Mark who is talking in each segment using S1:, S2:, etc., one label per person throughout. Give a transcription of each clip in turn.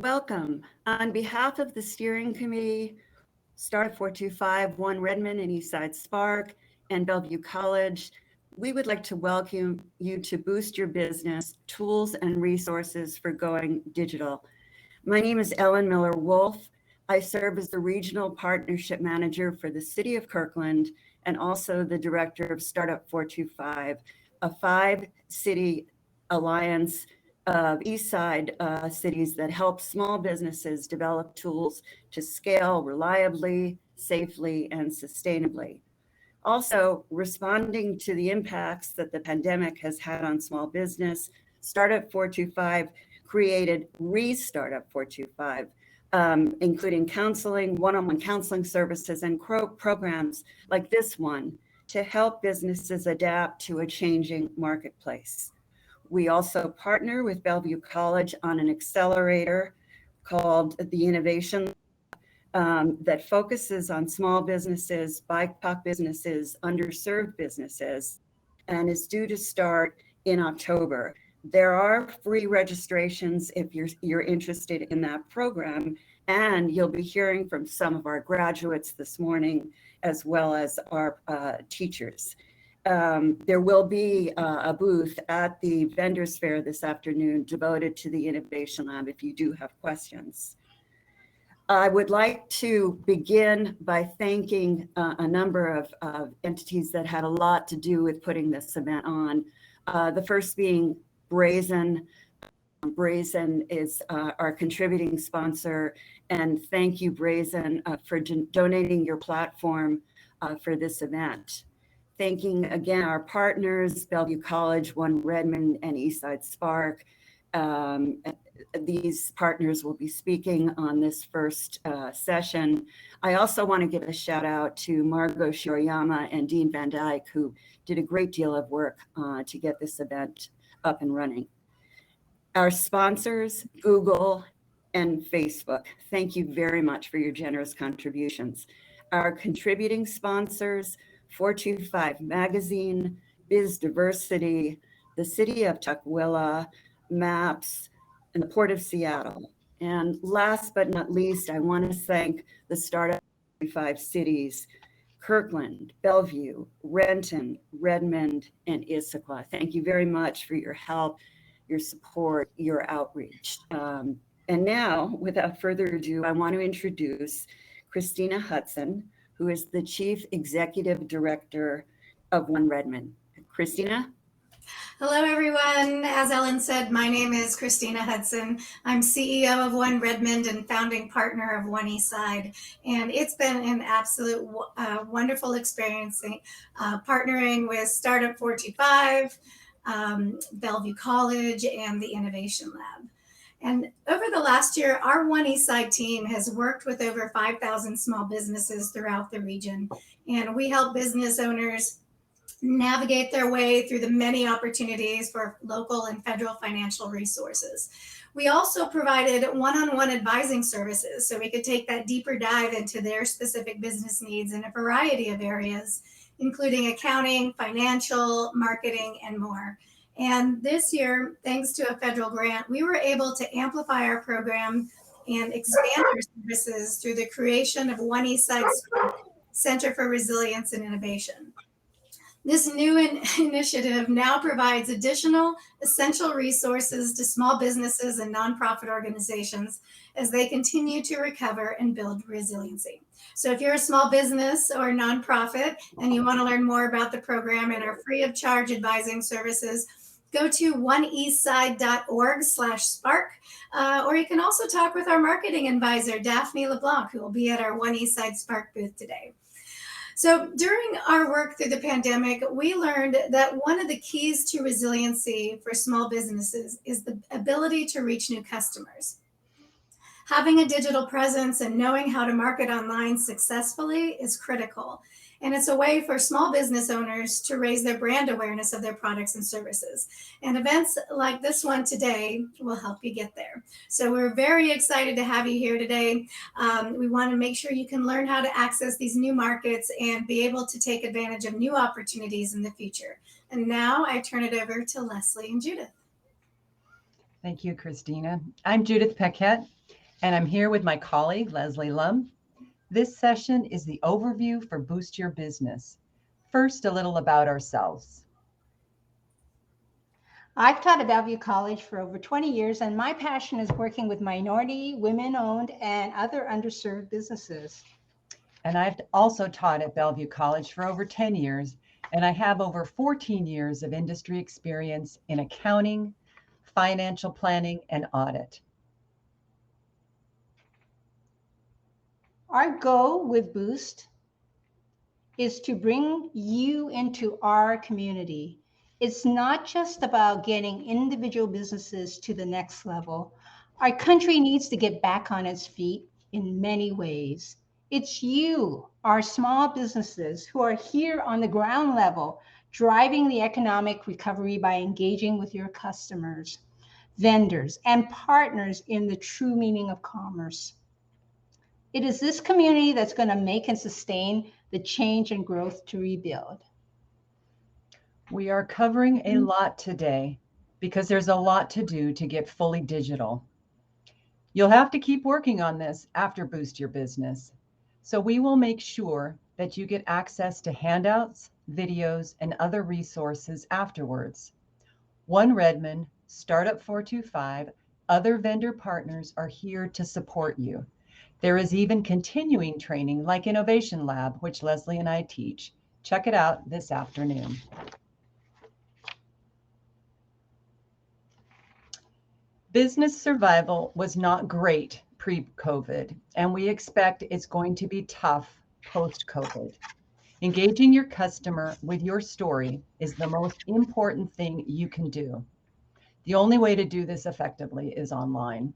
S1: Welcome. On behalf of the steering committee, Startup 425, One Redmond and Eastside Spark, and Bellevue College, we would like to welcome you to Boost Your Business Tools and Resources for Going Digital. My name is Ellen Miller-Wolf. I serve as the Regional Partnership Manager for the City of Kirkland and also the Director of Startup 425, a 5-city alliance of Eastside cities that help small businesses develop tools to scale reliably, safely, and sustainably. Also, responding to the impacts that the pandemic has had on small business, Startup 425 created Restartup 425, including counseling, one-on-one counseling services, and programs like this one to help businesses adapt to a changing marketplace. We also partner with Bellevue College on an accelerator called the Innovation that focuses on small businesses, BIPOC businesses, underserved businesses, and is due to start in October. There are free registrations if you're interested in that program, and you'll be hearing from some of our graduates this morning, as well as our teachers. There will be a booth at the Vendors Fair this afternoon devoted to the Innovation Lab if you do have questions. I would like to begin by thanking a number of entities that had a lot to do with putting this event on. The first being Brazen. Brazen is our contributing sponsor, and thank you, Brazen, for donating your platform for this event. Thanking again our partners, Bellevue College, One Redmond, and Eastside Spark. These partners will be speaking on this first session. I also want to give a shout out to Margot Shirayama and Dean Van Dyke, who did a great deal of work to get this event up and running. Our sponsors, Google and Facebook, thank you very much for your generous contributions. Our contributing sponsors, 425 Magazine, Biz Diversity, the City of Tukwila, MAPS, and the Port of Seattle. And last but not least, I want to thank the Startup 5 cities, Kirkland, Bellevue, Renton, Redmond, and Issaquah. Thank you very much for your help, your support, your outreach. And now, without further ado, I want to introduce Christina Hudson, who is the Chief Executive Director of One Redmond. Christina?
S2: Hello, everyone. As Ellen said, my name is Christina Hudson. I'm CEO of One Redmond and founding partner of OneEastside. And it's been an absolute wonderful experience partnering with Startup 425, Bellevue College, and the Innovation Lab. And over the last year, our OneEastside team has worked with over 5,000 small businesses throughout the region. And we help business owners navigate their way through the many opportunities for local and federal financial resources. We also provided one-on-one advising services so we could take that deeper dive into their specific business needs in a variety of areas, including accounting, financial, marketing, and more. And this year, thanks to a federal grant, we were able to amplify our program and expand our services through the creation of OneEastside Center for Resilience and Innovation. This new initiative now provides additional essential resources to small businesses and nonprofit organizations as they continue to recover and build resiliency. So if you're a small business or a nonprofit and you want to learn more about the program and our free of charge advising services, go to oneeastside.org/spark, or you can also talk with our marketing advisor, Daphne LeBlanc, who will be at our OneEastside Spark booth today. So during our work through the pandemic, we learned that one of the keys to resiliency for small businesses is the ability to reach new customers. Having a digital presence and knowing how to market online successfully is critical. And it's a way for small business owners to raise their brand awareness of their products and services. And events like this one today will help you get there. So we're very excited to have you here today. We want to make sure you can learn how to access these new markets and be able to take advantage of new opportunities in the future. And now I turn it over to Leslie and Judith.
S3: Thank you, Christina. I'm Judith Paquette, and I'm here with my colleague, Leslie Lum. This session is the overview for Boost Your Business. First, a little about ourselves.
S4: I've taught at Bellevue College for over 20 years, and my passion is working with minority, women-owned, and other underserved businesses.
S3: And I've also taught at Bellevue College for over 10 years, and I have over 14 years of industry experience in accounting, financial planning, and audit.
S4: Our goal with Boost is to bring you into our community. It's not just about getting individual businesses to the next level. Our country needs to get back on its feet in many ways. It's you, our small businesses, who are here on the ground level, driving the economic recovery by engaging with your customers, vendors, and partners in the true meaning of commerce. It is this community that's going to make and sustain the change and growth to rebuild.
S3: We are covering a lot today because there's a lot to do to get fully digital. You'll have to keep working on this after Boost Your Business. So we will make sure that you get access to handouts, videos, and other resources afterwards. One Redmond, Startup 425, other vendor partners are here to support you. There is even continuing training like Innovation Lab, which Leslie and I teach. Check it out this afternoon. Business survival was not great pre-COVID, and we expect it's going to be tough post-COVID. Engaging your customer with your story is the most important thing you can do. The only way to do this effectively is online.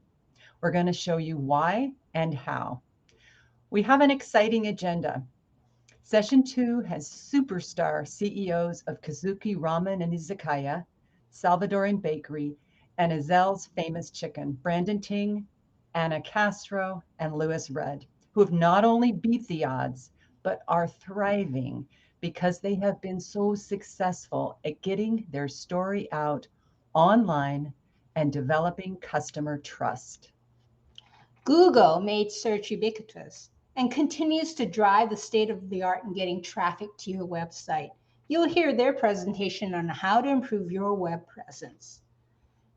S3: We're going to show you why and how. We have an exciting agenda. Session 2 has superstar CEOs of Kazuki Ramen and Izakaya, Salvadoran Bakery, and Azel's Famous Chicken, Brandon Ting, Anna Castro, and Lewis Rudd, who have not only beat the odds, but are thriving because they have been so successful at getting their story out online and developing customer trust.
S4: Google made search ubiquitous and continues to drive the state of the art in getting traffic to your website. You'll hear their presentation on how to improve your web presence.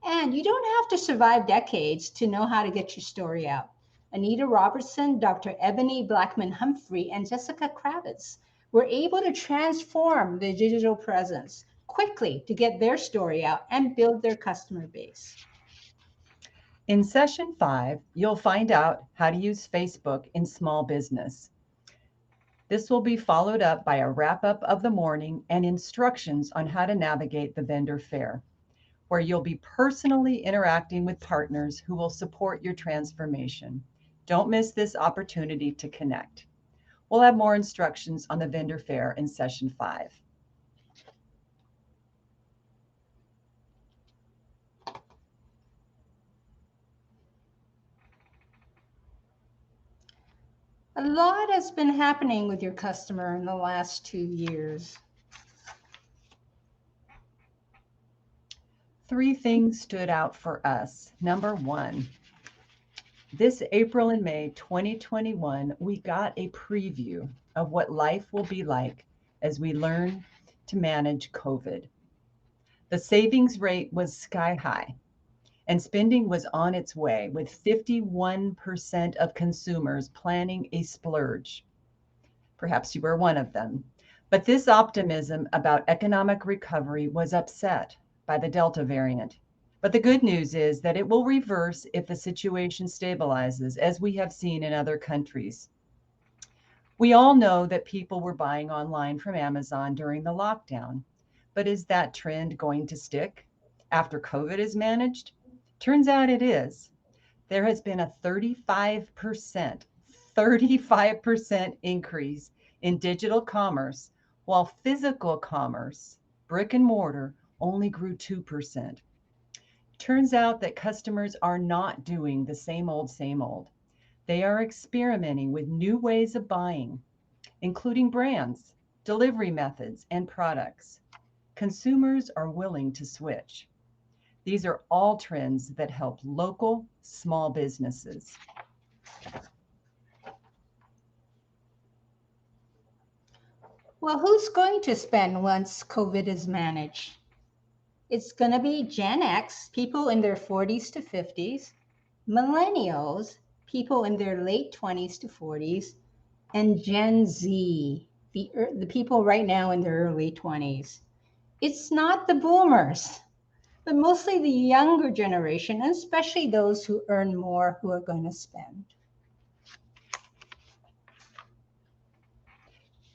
S4: And you don't have to survive decades to know how to get your story out. Anita Robertson, Dr. Ebony Blackman Humphrey, and Jessica Kravitz were able to transform their digital presence quickly to get their story out and build their customer base.
S3: In session 5, you'll find out how to use Facebook in small business. This will be followed up by a wrap-up of the morning and instructions on how to navigate the vendor fair, where you'll be personally interacting with partners who will support your transformation. Don't miss this opportunity to connect. We'll have more instructions on the vendor fair in session 5.
S4: A lot has been happening with your customer in the last 2 years.
S3: 3 things stood out for us. Number 1, this April and May 2021, we got a preview of what life will be like as we learn to manage COVID. The savings rate was sky high, and spending was on its way, with 51% of consumers planning a splurge. Perhaps you were one of them. But this optimism about economic recovery was upset by the Delta variant. But the good news is that it will reverse if the situation stabilizes, as we have seen in other countries. We all know that people were buying online from Amazon during the lockdown. But is that trend going to stick after COVID is managed? Turns out it is. There has been a 35% increase in digital commerce, while physical commerce, brick and mortar, only grew 2%. Turns out that customers are not doing the same old, same old. They are experimenting with new ways of buying, including brands, delivery methods, and products. Consumers are willing to switch. These are all trends that help local small businesses.
S4: Well, who's going to spend once COVID is managed? It's going to be Gen X, people in their 40s to 50s, millennials, people in their late 20s to 40s, and Gen Z, the people right now in their early 20s. It's not the boomers, but mostly the younger generation, and especially those who earn more who are going to spend.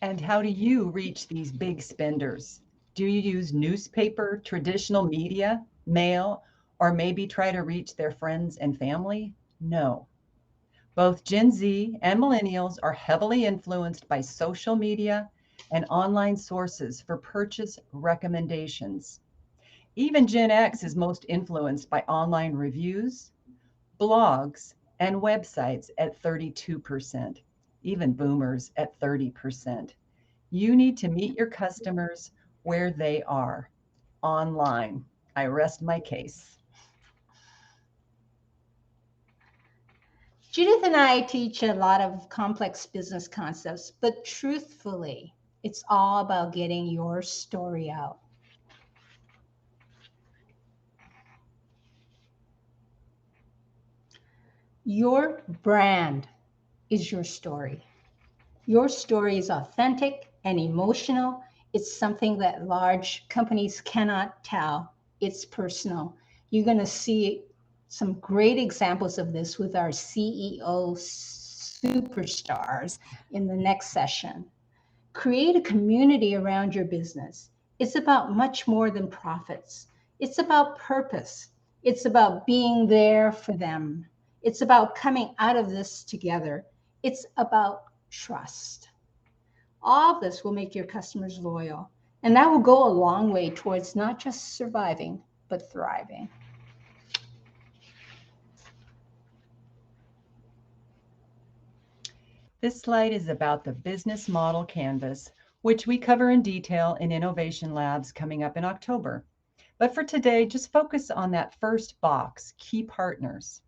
S3: And how do you reach these big spenders? Do you use newspaper, traditional media, mail, or maybe try to reach their friends and family? No. Both Gen Z and millennials are heavily influenced by social media and online sources for purchase recommendations. Even Gen X is most influenced by online reviews, blogs, and websites at 32%, even boomers at 30%. You need to meet your customers where they are, online. I rest my case.
S4: Judith and I teach a lot of complex business concepts, but truthfully, it's all about getting your story out. Your brand is your story. Your story is authentic and emotional. It's something that large companies cannot tell. It's personal. You're going to see some great examples of this with our CEO superstars in the next session. Create a community around your business. It's about much more than profits. It's about purpose. It's about being there for them. It's about coming out of this together. It's about trust. All of this will make your customers loyal, and that will go a long way towards not just surviving, but thriving.
S3: This slide is about the business model canvas, which we cover in detail in Innovation Labs coming up in October. But for today, just focus on that first box, key partners.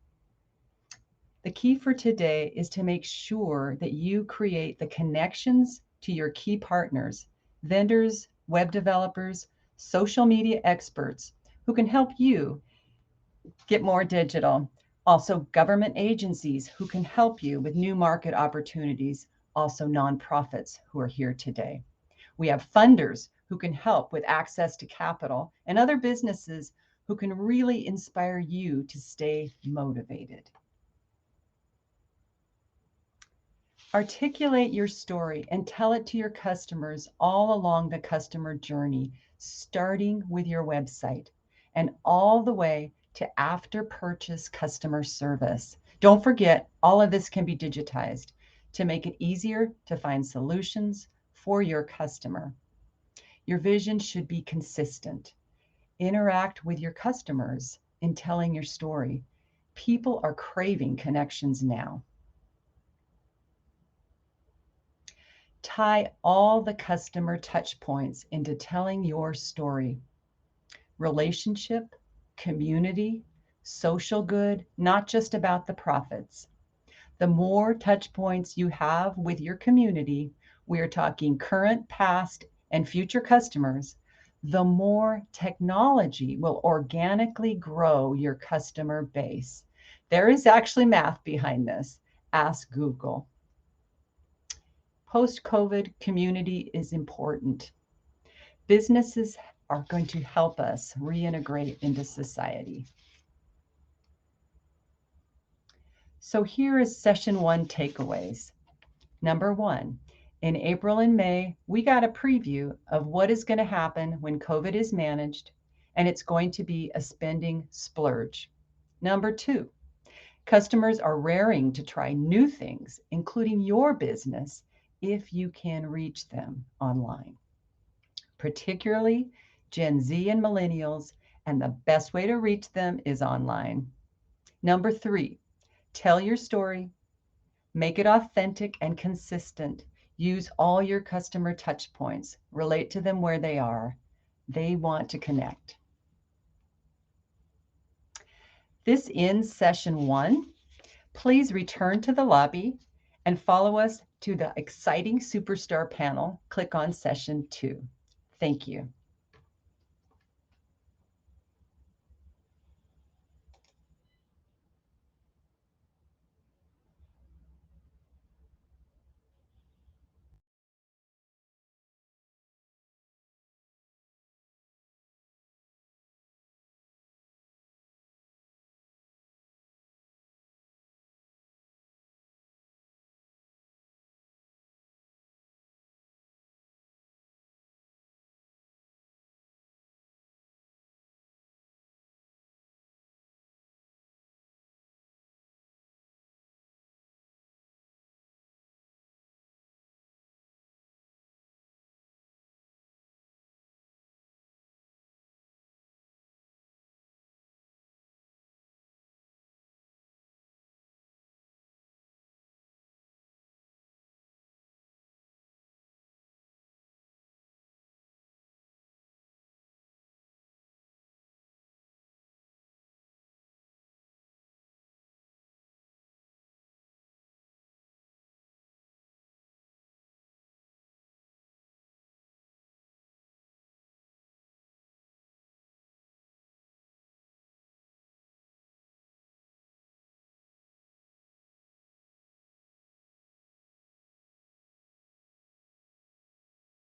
S3: The key for today is to make sure that you create the connections to your key partners, vendors, web developers, social media experts who can help you get more digital. Also, government agencies who can help you with new market opportunities. Also, nonprofits who are here today. We have funders who can help with access to capital and other businesses who can really inspire you to stay motivated. Articulate your story and tell it to your customers all along the customer journey, starting with your website and all the way to after purchase customer service. Don't forget, all of this can be digitized to make it easier to find solutions for your customer. Your vision should be consistent. Interact with your customers in telling your story. People are craving connections now. Tie all the customer touch points into telling your story. Relationship, community, social good, not just about the profits. The more touch points you have with your community, we are talking current, past, and future customers, the more technology will organically grow your customer base. There is actually math behind this. Ask Google. Post-COVID, community is important. Businesses are going to help us reintegrate into society. So here is session 1 takeaways. Number 1, in April and May, we got a preview of what is going to happen when COVID is managed, and it's going to be a spending splurge. Number 2, customers are raring to try new things, including your business, if you can reach them online, particularly Gen Z and millennials, and the best way to reach them is online. Number 3, tell your story, make it authentic and consistent. Use all your customer touch points, relate to them where they are. They want to connect. This ends session 1. Please return to the lobby and follow us to the exciting Superstar panel. Click on session 2. Thank you.